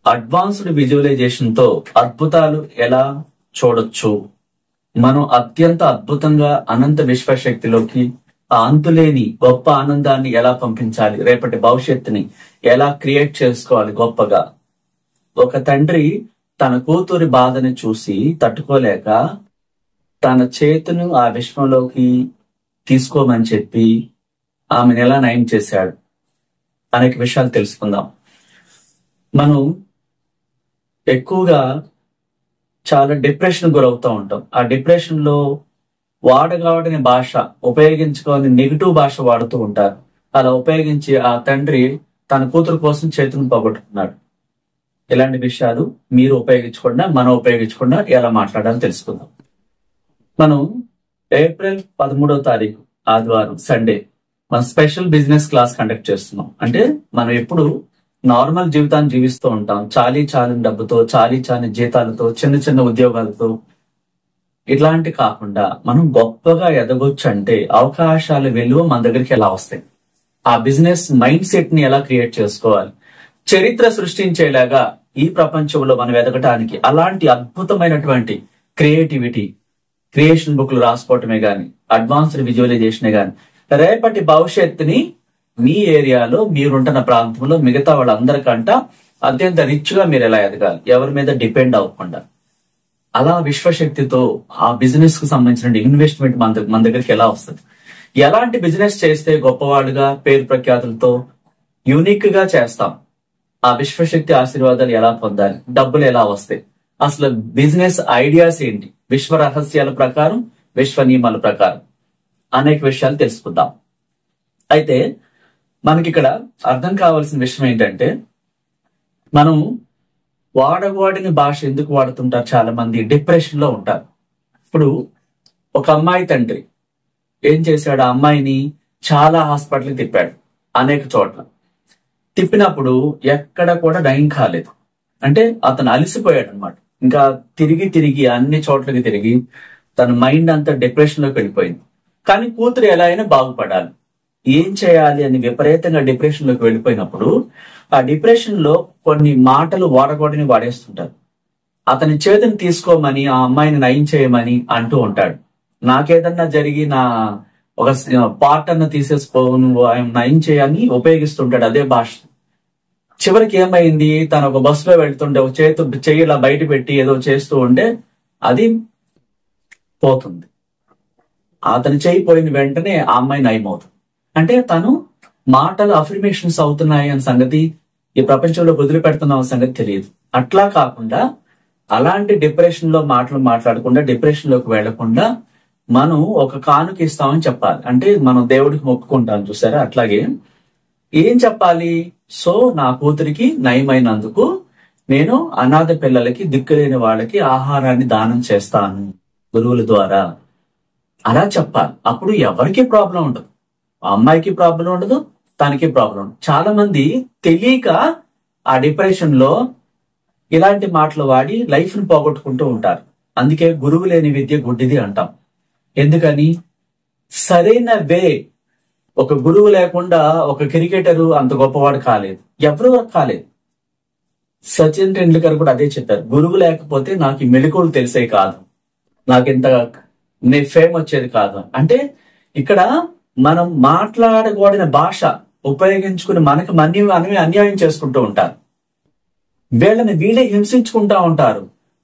Advanced visualisation తో అద్భుతాలు ఎలా చూడొచ్చు, మనం అత్యంత అద్భుతంగా అనంత విశ్వశక్తిలోకి ఆ అంతులేని గొప్ప ఆనందాన్ని ఎలా పంపించాలి, రేపటి భవిష్యత్తుని ఎలా క్రియేట్ చేసుకోవాలి గొప్పగా. ఒక తండ్రి తన కూతురి బాధని చూసి తట్టుకోలేక తన చేతును ఆ విశ్వంలోకి తీసుకోమని చెప్పి ఆమెను ఎలా నయం చేశాడు అనేక విషయాలు తెలుసుకుందాం. మనం ఎక్కువగా చాలా డిప్రెషన్ గురవుతూ ఉంటాం. ఆ డిప్రెషన్ లో వాడని భాష ఉపయోగించుకొని నెగిటివ్ భాష వాడుతూ ఉంటారు. అలా ఉపయోగించి ఆ తండ్రి తన కూతురు కోసం చేతులను పోగొట్టుకున్నాడు. ఇలాంటి విషయాలు మీరు ఉపయోగించకుండా మనం ఉపయోగించకుండా ఎలా మాట్లాడాలో తెలుసుకుందాం. మనం ఏప్రిల్ 13వ తారీఖు ఆదివారం సండే మన స్పెషల్ బిజినెస్ క్లాస్ కండక్ట్ చేస్తున్నాం. అంటే మనం ఎప్పుడు నార్మల్ జీవితాన్ని జీవిస్తూ ఉంటాం, చాలీ చాలని డబ్బుతో, చాలీ చాలని జీతాలతో, చిన్న చిన్న ఉద్యోగాలతో. ఇట్లాంటి కాకుండా మనం గొప్పగా ఎదగొచ్చు అంటే అవకాశాల విలువ మన దగ్గరికి ఎలా వస్తాయి, ఆ బిజినెస్ మైండ్ సెట్ ని ఎలా క్రియేట్ చేసుకోవాలి, చరిత్ర సృష్టించేలాగా ఈ ప్రపంచంలో మనం ఎదగటానికి అలాంటి అద్భుతమైనటువంటి క్రియేషన్ బుక్లు రాసుకోవటమే గాని, అడ్వాన్స్డ్ విజువలైజేషనే గాని రేపటి భవిష్యత్తుని మీ ఏరియాలో మీరుంటున్న ప్రాంతంలో మిగతా వాళ్ళందరికంట అత్యంత రిచ్ గా మీరు ఎలా ఎదగాలి, ఎవరి మీద డిపెండ్ అవ్వకుండా అలా విశ్వశక్తితో ఆ బిజినెస్ కు సంబంధించిన ఇన్వెస్ట్మెంట్ మన దగ్గరికి ఎలా వస్తుంది, ఎలాంటి బిజినెస్ చేస్తే గొప్పవాళ్ళుగా పేరు ప్రఖ్యాతులతో యూనిక్ గా చేస్తాం, ఆ విశ్వశక్తి ఆశీర్వాదాలు ఎలా పొందాలి, డబ్బులు ఎలా వస్తాయి, అసలు బిజినెస్ ఐడియాస్ ఏంటి, విశ్వ రహస్యాల ప్రకారం, విశ్వ నియమాల ప్రకారం అనేక విషయాలు తెలుసుకుందాం. అయితే మనకి ఇక్కడ అర్థం కావాల్సిన విషయం ఏంటంటే, మనం వాడిన భాష ఎందుకు వాడుతుంటారు, చాలా మంది డిప్రెషన్ లో ఉంటారు. ఇప్పుడు ఒక అమ్మాయి తండ్రి ఏం చేశాడు, ఆ అమ్మాయిని చాలా హాస్పిటల్కి తిప్పాడు, అనేక చోట్ల తిప్పినప్పుడు ఎక్కడ కూడా నయం కాలేదు. అంటే అతను అలసిపోయాడు అనమాట. ఇంకా తిరిగి అన్ని చోట్లకి తిరిగి తన మైండ్ అంతా డిప్రెషన్ లోకి వెళ్ళిపోయింది. కానీ కూతురు ఎలా అయినా బాగుపడాలి, ఏం చేయాలి అని విపరీతంగా డిప్రెషన్ లోకి వెళ్ళిపోయినప్పుడు ఆ డిప్రెషన్ లో కొన్ని మాటలు వాడకూడని వాడేస్తుంటారు. అతని చేతిని తీసుకోమని, ఆ అమ్మాయిని నయం చేయమని అంటూ ఉంటాడు. నాకేదన్నా జరిగి నా ఒక పార్ట్ అన్న తీసేసుకో, నువ్వు ఆయన నయం చేయని ఉపయోగిస్తుంటాడు అదే భాష. చివరికి ఏమైంది, తను ఒక బస్సులో వెళ్తుంటే ఒక చెయ్యి ఇలా బయట పెట్టి ఏదో చేస్తూ ఉంటే అది పోతుంది. అతని చెయ్యి పోయిన వెంటనే ఆ అమ్మాయి నయమవుతుంది. అంటే తను మాటలు అఫర్మేషన్స్ అవుతున్నాయి అనే సంగతి, ఈ ప్రపంచంలో వదిలిపెడుతున్న సంగతి తెలియదు. అట్లా కాకుండా అలాంటి డిప్రెషన్ లో మాటలు మాట్లాడకుండా, డిప్రెషన్ లోకి వెళ్లకుండా మనం ఒక కానుక ఇస్తామని చెప్పాలి. అంటే మనం దేవుడికి మొక్కుకుంటాం చూసారా, అట్లాగే ఏం చెప్పాలి, సో నా కూతురికి నయమైనందుకు నేను అనాథ పిల్లలకి, దిక్కులేని వాళ్ళకి ఆహారాన్ని దానం చేస్తాను గురువుల ద్వారా, అలా చెప్పాలి. అప్పుడు ఎవరికి ప్రాబ్లం ఉండదు, అమ్మాయికి ప్రాబ్లం ఉండదు, తనకి ప్రాబ్లం ఉండదు. చాలా మంది తెలియక ఆ డిప్రెషన్ లో ఇలాంటి మాటలు వాడి లైఫ్ ని పోగొట్టుకుంటూ ఉంటారు. అందుకే గురువు లేని విద్య గుడ్డిది అంటాం. ఎందుకని, సరైన వే, ఒక గురువు లేకుండా ఒక క్రికెటరు అంత గొప్పవాడు కాలేదు, ఎవరు కాలేదు. సచిన్ టెండూల్కర్ కూడా అదే చెప్పారు, గురువు లేకపోతే నాకు ఈ మెళకువలు తెలిసే కాదు, నాకింత ఫేమ్ వచ్చేది కాదు. అంటే ఇక్కడ మనం మాట్లాడకూడని భాష ఉపయోగించుకుని మనకి మనమే అన్యాయం చేసుకుంటూ ఉంటారు. వీళ్ళే హింసించుకుంటా ఉంటారు.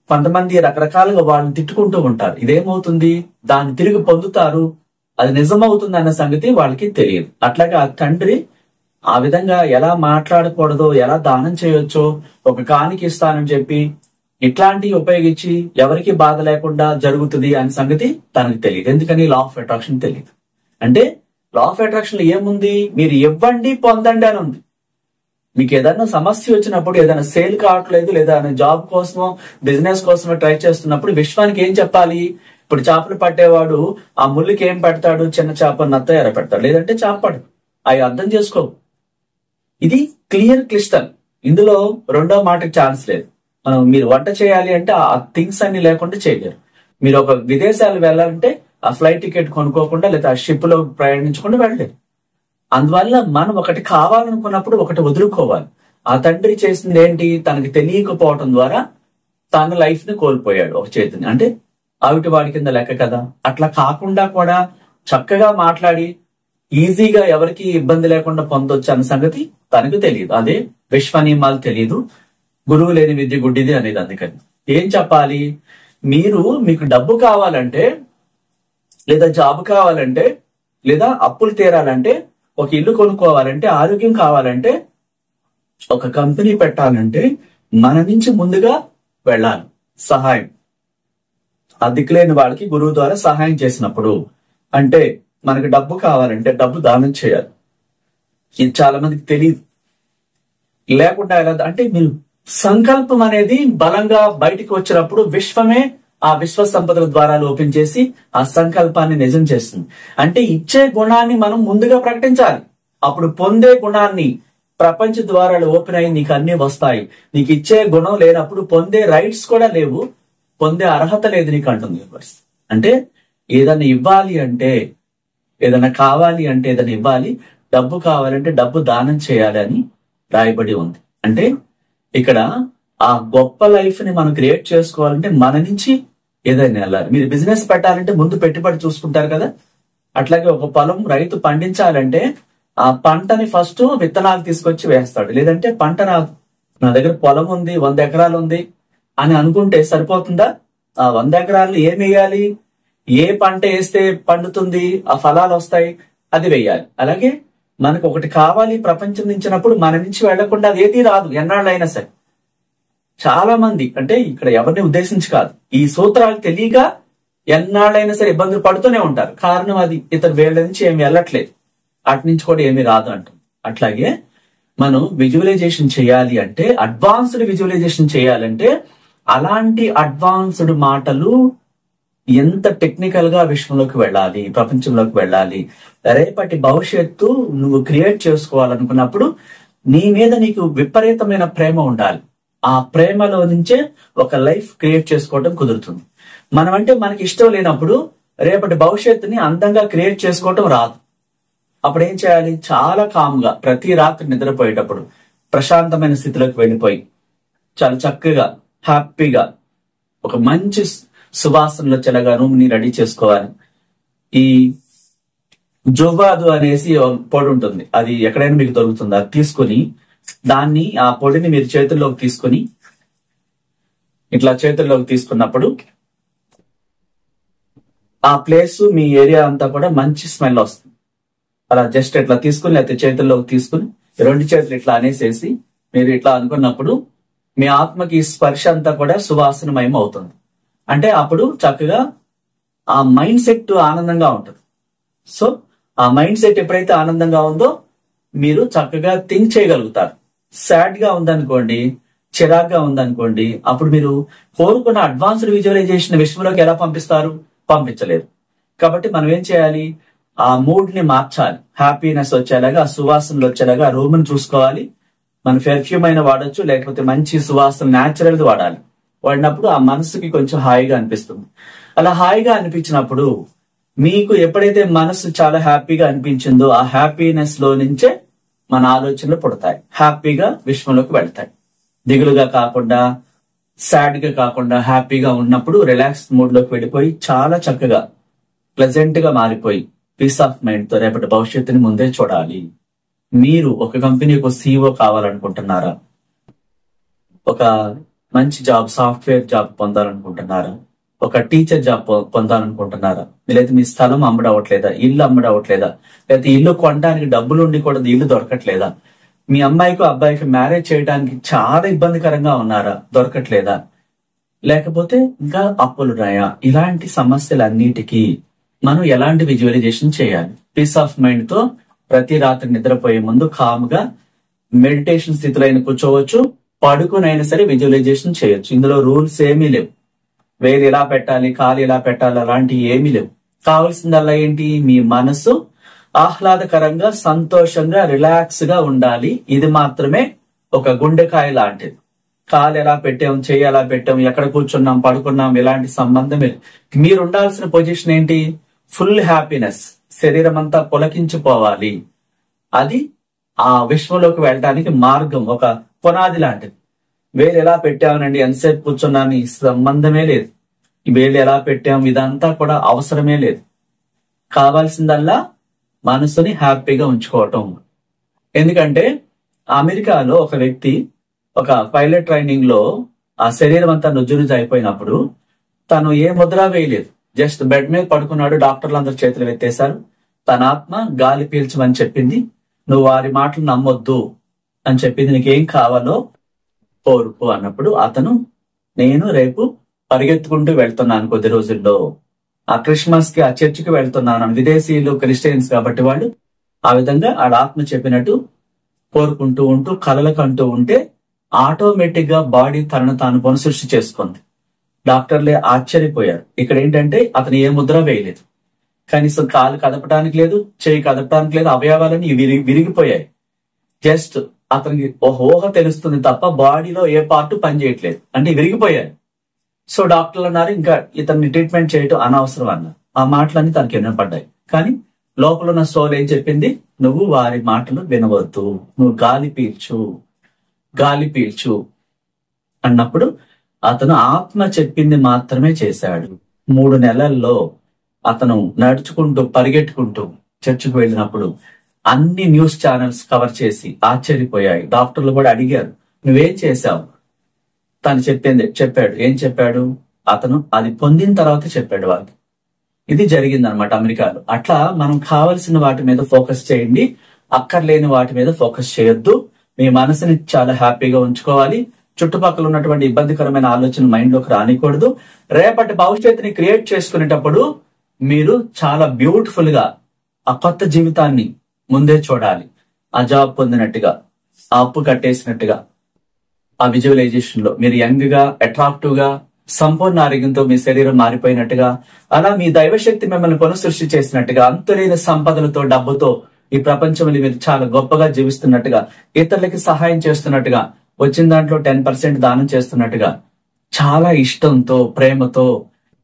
కొంతమంది రకరకాలుగా వాళ్ళని తిట్టుకుంటూ ఉంటారు. ఇదేమవుతుంది, దాన్ని తిరిగి పొందుతారు, అది నిజమవుతుంది అన్న సంగతి వాళ్ళకి తెలియదు. అట్లాగే ఆ తండ్రి ఆ విధంగా ఎలా మాట్లాడకూడదో, ఎలా దానం చేయొచ్చో, ఒక కానుక ఇస్తానని చెప్పి ఇట్లాంటివి ఉపయోగించి ఎవరికి బాధ లేకుండా జరుగుతుంది అనే సంగతి తనకు తెలియదు. ఎందుకని, లా ఆఫ్ అట్రాక్షన్ తెలియదు. అంటే లా ఆఫ్ అట్రాక్షన్ ఏముంది, మీరు ఇవ్వండి పొందండి అని ఉంది. మీకు ఏదైనా సమస్య వచ్చినప్పుడు, ఏదైనా సేల్ కావట్లేదు, లేదా జాబ్ కోసమో బిజినెస్ కోసమో ట్రై చేస్తున్నప్పుడు విశ్వానికి ఏం చెప్పాలి. ఇప్పుడు చేపలు పట్టేవాడు ఆ ముళ్ళకి ఏం పెడతాడు, చిన్న చేప నత్త ఎర పెడతాడు, లేదంటే చేపడు. అవి అర్థం చేసుకో. ఇది క్లిస్టల్. ఇందులో రెండో మాటకి ఛాన్స్ లేదు. మీరు వంట చేయాలి అంటే ఆ థింగ్స్ అన్ని లేకుండా చేయలేరు. మీరు ఒక విదేశాలు వెళ్ళాలంటే ఆ ఫ్లైట్ టికెట్ కొనుక్కోకుండా, లేదా ఆ షిప్ లో ప్రయాణించకుండా వెళ్ళలేరు. అందువల్ల మనం ఒకటి కావాలనుకున్నప్పుడు ఒకటి వదులుకోవాలి. ఆ తండ్రి చేసింది ఏంటి? తనకి తెలియకపోవటం ద్వారా తన లైఫ్ ని కోల్పోయాడు ఒక చేతిని. అంటే ఆవిటివాడి కింద లెక్క కదా. అట్లా కాకుండా కూడా చక్కగా మాట్లాడి ఈజీగా ఎవరికి ఇబ్బంది లేకుండా పొందొచ్చు అన్న సంగతి తనకు తెలియదు. అదే విశ్వనియమాలు తెలియదు, గురువు లేని విద్య గుడ్డిది అనేది. అందుకని ఏం చెప్పాలి? మీకు డబ్బు కావాలంటే, లేదా జాబ్ కావాలంటే, లేదా అప్పులు తీరాలంటే, ఒక ఇల్లు కొనుక్కోవాలంటే, ఆరోగ్యం కావాలంటే, ఒక కంపెనీ పెట్టాలంటే మన నుంచి ముందుగా వెళ్ళాలి సహాయం. ఆ దిక్కులేని వాళ్ళకి గురువు ద్వారా సహాయం చేసినప్పుడు, అంటే మనకి డబ్బు కావాలంటే డబ్బు దానం చేయాలి. ఇది చాలా మందికి తెలియదు. లేకుండా ఎలా అంటే మీరు సంకల్పం అనేది బలంగా బయటికి వచ్చినప్పుడు విశ్వమే ఆ విశ్వ సంపదల ద్వారా ఓపెన్ చేసి ఆ సంకల్పాన్ని నిజం చేస్తుంది. అంటే ఇచ్చే గుణాన్ని మనం ముందుగా ప్రకటించాలి. అప్పుడు పొందే గుణాన్ని ప్రపంచ ద్వారాలు ఓపెన్ అయ్యి నీకు అన్ని వస్తాయి. నీకు ఇచ్చే గుణం లేనప్పుడు పొందే రైట్స్ కూడా లేవు, పొందే అర్హత లేదు నీకు అంటుంది యూనివర్స్. అంటే ఏదైనా ఇవ్వాలి అంటే, ఏదైనా కావాలి అంటే ఏదైనా ఇవ్వాలి, డబ్బు కావాలంటే డబ్బు దానం చేయాలి అని రాయబడి ఉంది. అంటే ఇక్కడ ఆ గొప్ప లైఫ్ ని మనం క్రియేట్ చేసుకోవాలంటే మన నుంచి ఏదైనా వెళ్ళాలి. మీరు బిజినెస్ పెట్టాలంటే ముందు పెట్టుబడి చూసుకుంటారు కదా. అట్లాగే ఒక పొలం రైతు పండించాలంటే ఆ పంటని ఫస్ట్ విత్తనాలు తీసుకొచ్చి వేస్తాడు. లేదంటే పంట నా దగ్గర పొలం ఉంది, 100 ఎకరాలు ఉంది అని అనుకుంటే సరిపోతుందా? ఆ 100 ఎకరాలు ఏం వేయాలి? ఏ పంట వేస్తే పండుతుంది, ఆ ఫలాలు వస్తాయి, అది వేయాలి. అలాగే మనకు ఒకటి కావాలి ప్రపంచం నుంచినప్పుడు మన నుంచి వెళ్లకుండా అది ఏది రాదు ఎన్నాళ్ళైనా సరే. చాలా మంది, అంటే ఇక్కడ ఎవరిని ఉద్దేశించి కాదు, ఈ సూత్రాలు తెలియక ఎన్నాళ్ళైనా సరే ఇబ్బందులు పడుతూనే ఉంటారు. కారణం అది ఇతరు వేళ్ల నుంచి ఏమి వెళ్ళట్లేదు, అటు నుంచి కూడా ఏమీ రాదు అంటాం. అట్లాగే మనం విజువలైజేషన్ చేయాలి అంటే, అడ్వాన్స్డ్ విజువలైజేషన్ చేయాలంటే అలాంటి అడ్వాన్స్డ్ మాటలు ఎంత టెక్నికల్ గా విశ్వంలోకి వెళ్ళాలి, ప్రపంచంలోకి వెళ్ళాలి. రేపటి భవిష్యత్తు నువ్వు క్రియేట్ చేసుకోవాలనుకున్నప్పుడు నీ మీద నీకు విపరీతమైన ప్రేమ ఉండాలి. ఆ ప్రేమలో నుంచే ఒక లైఫ్ క్రియేట్ చేసుకోవడం కుదురుతుంది. మనం అంటే మనకి ఇష్టం లేనప్పుడు రేపటి భవిష్యత్తుని అందంగా క్రియేట్ చేసుకోవటం రాదు. అప్పుడు ఏం చేయాలి? చాలా కామ్గా ప్రతి రాత్రి నిద్రపోయేటప్పుడు ప్రశాంతమైన స్థితిలోకి వెళ్ళిపోయి చాలా చక్కగా హ్యాపీగా ఒక మంచి సువాసనలో చెలగా రూమ్ ని రెడీ చేసుకోవాలి. ఈ జోవాదు అనేసి పొడి ఉంటుంది, అది ఎక్కడైనా మీకు దొరుకుతుంది. అది తీసుకుని దాన్ని, ఆ పొడిని మీరు చేతుల్లోకి తీసుకుని ఇట్లా చేతుల్లోకి తీసుకున్నప్పుడు ఆ ప్లేస్ మీ ఏరియా అంతా కూడా మంచి స్మెల్ వస్తుంది. అలా జస్ట్ ఇట్లా తీసుకుని, లేకపోతే చేతుల్లోకి తీసుకుని 2 చేతులు ఇట్లా అనేసేసి మీరు ఇట్లా అనుకున్నప్పుడు మీ ఆత్మకి స్పర్శ అంతా కూడా సువాసనమయం అవుతుంది. అంటే అప్పుడు చక్కగా ఆ మైండ్ సెట్ ఆనందంగా ఉంటుంది. సో ఆ మైండ్ సెట్ ఎప్పుడైతే ఆనందంగా ఉందో మీరు చక్కగా థింక్ చేయగలుగుతారు. సాడ్ గా ఉందనుకోండి, చిరాగ్గా ఉందనుకోండి, అప్పుడు మీరు కోరుకున్న అడ్వాన్స్డ్ విజువలైజేషన్ విశ్వంలోకి ఎలా పంపిస్తారు? పంపించలేరు. కాబట్టి మనం ఏం చేయాలి? ఆ మూడ్ ని మార్చాలి. హ్యాపీనెస్ వచ్చేలాగా, ఆ సువాసనలు వచ్చేలాగా ఆ రూమ్ ని చూసుకోవాలి. మన పెర్ఫ్యూమ్ అయినా వాడచ్చు, లేకపోతే మంచి సువాసన న్యాచురల్ ది వాడాలి. వాడినప్పుడు ఆ మనసుకి కొంచెం హాయిగా అనిపిస్తుంది. అలా హాయిగా అనిపించినప్పుడు మీకు ఎప్పుడైతే మనసు చాలా హ్యాపీగా అనిపించిందో ఆ హ్యాపీనెస్ లో నుంచే మన ఆలోచనలు పుడతాయి, హ్యాపీగా విశ్వంలోకి వెళ్తాయి. దిగులుగా కాకుండా, సాడ్ గా కాకుండా హ్యాపీగా ఉన్నప్పుడు రిలాక్స్ మూడ్ లోకి వెళ్ళిపోయి చాలా చక్కగా ప్లెజెంట్ గా మారిపోయి పీస్ ఆఫ్ మైండ్ తో రేపటి భవిష్యత్తుని ముందే చూడాలి. మీరు ఒక కంపెనీకి CEO కావాలనుకుంటున్నారా? ఒక మంచి జాబ్, సాఫ్ట్వేర్ జాబ్ పొందాలనుకుంటున్నారా? ఒక టీచర్ జాబ్ పొందాలనుకుంటున్నారా? లేదా మీ స్థలం అమ్మడవట్లేదా? ఇల్లు అమ్మడవట్లేదా? లేదా ఇల్లు కొనడానికి డబ్బులు ఉండి కూడా ఇల్లు దొరకట్లేదా? మీ అమ్మాయికి అబ్బాయికి మ్యారేజ్ చేయడానికి చాలా ఇబ్బందికరంగా ఉన్నారా? దొరకట్లేదా? లేకపోతే ఇంకా అప్పులున్నాయా? ఇలాంటి సమస్యలన్నిటికీ మనం ఎలాంటి విజువలైజేషన్ చేయాలి? పీస్ ఆఫ్ మైండ్ తో ప్రతి రాత్రి నిద్రపోయే ముందు కామ్గా మెడిటేషన్ స్థితిలో అయినా కూర్చోవచ్చు, పడుకునైనా సరే విజువలైజేషన్ చేయొచ్చు. ఇందులో రూల్స్ ఏమీ లేవు. వేలు ఇలా పెట్టాలి, కాలు ఇలా పెట్టాలి, అలాంటివి ఏమీ లేవు. కావాల్సిందల్లా ఏంటి? మీ మనసు ఆహ్లాదకరంగా, సంతోషంగా, రిలాక్స్ గా ఉండాలి. ఇది మాత్రమే ఒక గుండెకాయ లాంటిది. కాలు ఎలా పెట్టాం, చెయ్యి ఎలా పెట్టాం, ఎక్కడ కూర్చున్నాం, పడుకున్నాం, ఇలాంటి సంబంధమే. మీరు ఉండాల్సిన పొజిషన్ ఏంటి? ఫుల్ హ్యాపీనెస్, శరీరం అంతా పులకించిపోవాలి. అది ఆ విశ్వంలోకి వెళ్ళడానికి మార్గం. ఒక పునాది లాంటిది. వేలు ఎలా పెట్టామనండి, ఎంతసేపు కూర్చున్నాను సంబంధమే లేదు. ఈ వేలు ఎలా పెట్టాం ఇదంతా కూడా అవసరమే లేదు. కావాల్సిందల్లా మనసుని హ్యాపీగా ఉంచుకోవటం. ఎందుకంటే అమెరికాలో ఒక వ్యక్తి ఒక పైలట్ ట్రైనింగ్ లో ఆ శరీరం అంతా నుజ్జునుజ్జు అయిపోయినప్పుడు తను ఏ ముద్ర వేయలేదు, జస్ట్ బెడ్ మీద పడుకున్నాడు. డాక్టర్లు అందరు చేతులు ఎత్తేశారు. తన ఆత్మ గాలి పీల్చమని చెప్పింది. నువ్వు వారి మాటలు నమ్మొద్దు అని చెప్పింది. నీకేం కావాలో కోరుకో అన్నప్పుడు అతను నేను రేపు పరిగెత్తుకుంటూ వెళ్తున్నాను కొద్ది రోజుల్లో, ఆ క్రిస్మస్ కి ఆ చర్చికి వెళ్తున్నాను. విదేశీయులు క్రిస్టియన్స్ కాబట్టి వాళ్ళు ఆ విధంగా ఆడ ఆత్మ చెప్పినట్టు కోరుకుంటూ ఉంటూ కలలకంటూ ఉంటే ఆటోమేటిక్ గా బాడీ తనను తాను పునఃసృష్టి చేసుకుంది. డాక్టర్లే ఆశ్చర్యపోయారు. ఇక్కడ ఏంటంటే అతను ఏ ముద్ర వేయలేదు, కనీసం కాలు కదపడానికి లేదు, చేయి కదపడానికి లేదు, అవయవాలని విరిగిపోయాయి. జస్ట్ అతనికి ఊహ తెలుస్తుంది తప్ప బాడీలో ఏ పార్ట్ పని చేయట్లేదు, అంటే విరిగిపోయాయి. సో డాక్టర్లు అన్నారు ఇంకా ఇతన్ని ట్రీట్మెంట్ చేయటం అనవసరం అన్నారు. ఆ మాటలన్నీ తనకి వినపడ్డాయి. కానీ లోపల ఉన్న సోల్ ఏం చెప్పింది, నువ్వు వారి మాటలు వినవద్దు, నువ్వు గాలి పీల్చు అన్నప్పుడు అతను ఆత్మ చెప్పింది మాత్రమే చేశాడు. 3 నెలల్లో అతను నడుచుకుంటూ పరిగెట్టుకుంటూ చర్చికి వెళ్ళినప్పుడు అన్ని న్యూస్ ఛానల్స్ కవర్ చేసి ఆశ్చర్యపోయాయి. డాక్టర్లు కూడా అడిగారు నువ్వేం చేశావు. తను చెప్పాడు. ఏం చెప్పాడు? అతను అది పొందిన తర్వాత చెప్పాడు వాళ్ళకి. ఇది జరిగింది అనమాట అమెరికాలో. అట్లా మనం కావలసిన వాటి మీద ఫోకస్ చేయండి, అక్కర్లేని వాటి మీద ఫోకస్ చేయొద్దు. మీ మనసుని చాలా హ్యాపీగా ఉంచుకోవాలి. చుట్టుపక్కల ఉన్నటువంటి ఇబ్బందికరమైన ఆలోచన మైండ్ లోకి రానికూడదు. రేపటి భవిష్యత్తుని క్రియేట్ చేసుకునేటప్పుడు మీరు చాలా బ్యూటిఫుల్ గా ఆ కొత్త జీవితాన్ని ముందే చూడాలి. ఆ జాబ్ పొందినట్టుగా, ఆ అప్పు కట్టేసినట్టుగా, ఆ విజువలైజేషన్ లో మీరు యంగ్ గా, అట్రాక్టివ్ గా, సంపూర్ణ ఆరోగ్యంతో మీ శరీరం మారిపోయినట్టుగా, అలా మీ దైవశక్తి మిమ్మల్ని పునఃసృష్టి చేసినట్టుగా, అంతులేని సంపదలతో, డబ్బుతో ఈ ప్రపంచంలో మీరు చాలా గొప్పగా జీవిస్తున్నట్టుగా, ఇతరులకి సహాయం చేస్తున్నట్టుగా, వచ్చిన దాంట్లో 10% దానం చేస్తున్నట్టుగా, చాలా ఇష్టంతో, ప్రేమతో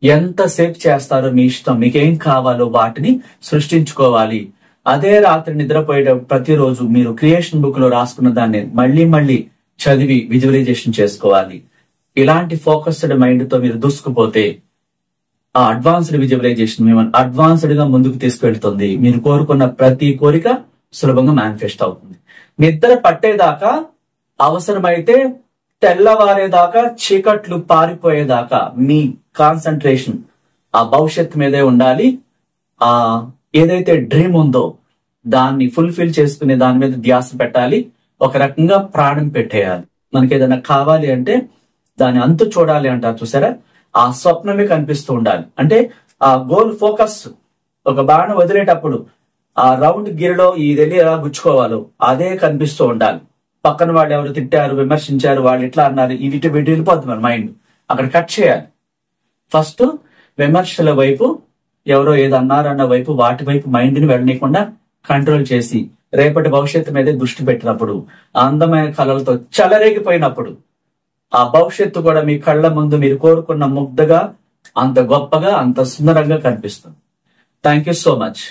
ఎంతసేపు చేస్తారో మీ ఇష్టం. మీకేం కావాలో వాటిని సృష్టించుకోవాలి. అదే రాత్రి నిద్రపోయేటప్పుడు ప్రతిరోజు మీరు క్రియేషన్ బుక్ లో రాసుకున్న దాన్ని మళ్ళీ చదివి విజువలైజేషన్ చేసుకోవాలి. ఇలాంటి ఫోకస్డ్ మైండ్ తో మీరు దూసుకుపోతే ఆ అడ్వాన్స్డ్ విజువలైజేషన్ మిమ్మల్ని అడ్వాన్స్డ్ గా ముందుకు తీసుకెళ్తుంది. మీరు కోరుకున్న ప్రతి కోరిక సులభంగా మేనిఫెస్ట్ అవుతుంది. నిద్ర పట్టేదాకా, అవసరమైతే తెల్లవారేదాకా, చీకట్లు పారిపోయేదాకా మీ కాన్సన్ట్రేషన్ ఆ భవిష్యత్తు మీదే ఉండాలి. ఆ ఏదైతే డ్రీమ్ ఉందో దాన్ని ఫుల్ఫిల్ చేసుకునే దాని మీద ధ్యాస పెట్టాలి. ఒక రకంగా ప్రాణం పెట్టేయాలి. మనకి ఏదైనా కావాలి అంటే దాని అంతు చూడాలి అంటారు చూసారా, ఆ స్వప్నమే కనిపిస్తూ ఉండాలి. అంటే ఆ గోల్ ఫోకస్, ఒక బాణం వదిలేటప్పుడు ఆ రౌండ్ గిరిలో ఇది ఎలా గుచ్చుకోవాలో అదే కనిపిస్తూ ఉండాలి. పక్కన వాళ్ళు ఎవరు తిట్టారు, విమర్శించారు, వాళ్ళు ఇట్లా అన్నారు, వీటి వెళ్ళిపోతుంది మన మైండ్. అక్కడ కట్ చేయాలి. ఫస్ట్ విమర్శల వైపు, ఎవరో ఏదో అన్నారన్న వైపు, వాటి వైపు మైండ్ ని వెళ్ళనీయకుండా కంట్రోల్ చేసి రేపటి భవిష్యత్తు మీదే దృష్టి పెట్టినప్పుడు, అందమైన కళలతో చెలరేగిపోయినప్పుడు ఆ భవిష్యత్తు కూడా మీ కళ్ళ ముందు మీరు కోరుకున్న ముగ్ధగా, అంత గొప్పగా, అంత సుందరంగా కనిపిస్తుంది. Thank you so much.